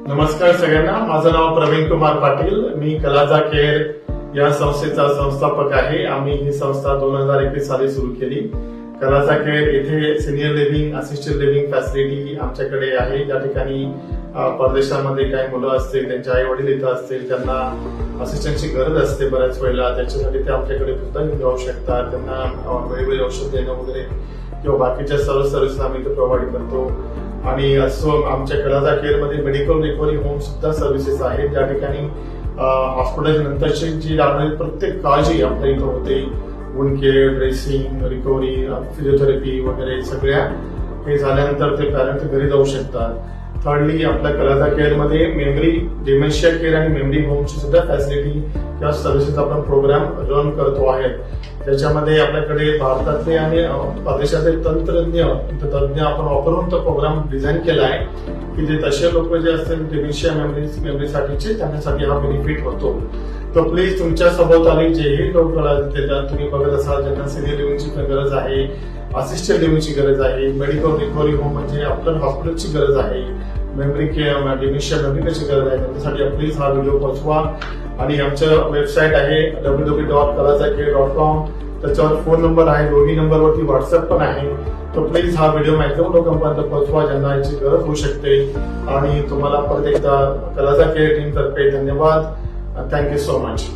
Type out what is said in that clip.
नमस्कार सगळ्यांना, माझं नाव प्रवीण कुमार पाटील. मी कलाजा केअर या संस्थेचा संस्थापक आहे. आम्ही ही संस्था 2021 साली सुरू केली. कलाजा केअर येथे senior living, assisted living facility आमच्याकडे आहे. ज्या ठिकाणी परदेशामध्ये काही मुलं असतील, त्यांचे आई वडील इथं असतील, त्यांना असिस्टंटची गरज असते बऱ्याच वेळेला, त्याच्यासाठी ते आपल्याकडे सुद्धा घेऊन जाऊ शकतात. त्यांना वेगवेगळे औषध देणं वगैरे किंवा बाकीच्या सर्व सर्व्हिस आम्ही इथे प्रोव्हाइड करतो. आणि असं आमच्या कलाजा केअरमध्ये मेडिकल रिकव्हरी होम सुद्धा सर्व्हिसेस आहेत, ज्या ठिकाणी हॉस्पिटल नंतरची जी लागणारी प्रत्येक काळजी आपल्या इथं होते. Wound care, dressing, recovery, physiotherapy वगैरे सगळ्या हे झाल्यानंतर ते पॅरेंट घरी जाऊ शकतात. थर्डली, आपल्या कलाजा केअरमध्ये मेमरी डिमेन्शिया केअर आणि मेमरी होमची सुद्धा फॅसिलिटी किंवा सर्व्हिसेस आपण प्रोग्राम रन करतो आहे. त्याच्यामध्ये आपल्याकडे भारतातले आणि परदेशातील तंत्रज्ञ आपण वापरून तो प्रोग्राम डिझाईन केला आहे की जे तसे लोक जे असतील डिमेन्शिया मेमरीसाठीचे, त्यांच्यासाठी हा बेनिफिट होतो. तर प्लीज तुमच्या सभोवताली जेही लोक तुम्ही बघत असाल, ज्यांना सिनियर लिव्हिंगची गरज आहे, असिस्टेड लिव्हिंगची गरज आहे, मेडिकल रिकव्हरी होम म्हणजे आपल्या हॉस्पिटलची गरज आहे, मेमरी केअर, डिमेन्शिया मेमरीची गरज आहे, त्यांच्यासाठी प्लीज हा व्हिडिओ पोहोचवा. आणि आमचं वेबसाईट आहे www.kalazacare.com. त्याच्यावर फोन नंबर आहे, दोन्ही नंबरवरती व्हॉट्सअप पण आहे. तर प्लीज हा व्हिडिओ मॅक्झिमम लोकांपर्यंत पोहोचवा ज्यांना याची गरज होऊ शकते. आणि तुम्हाला परत एकदा कलाजा केअर टीम तर्फे धन्यवाद. Thank you so much.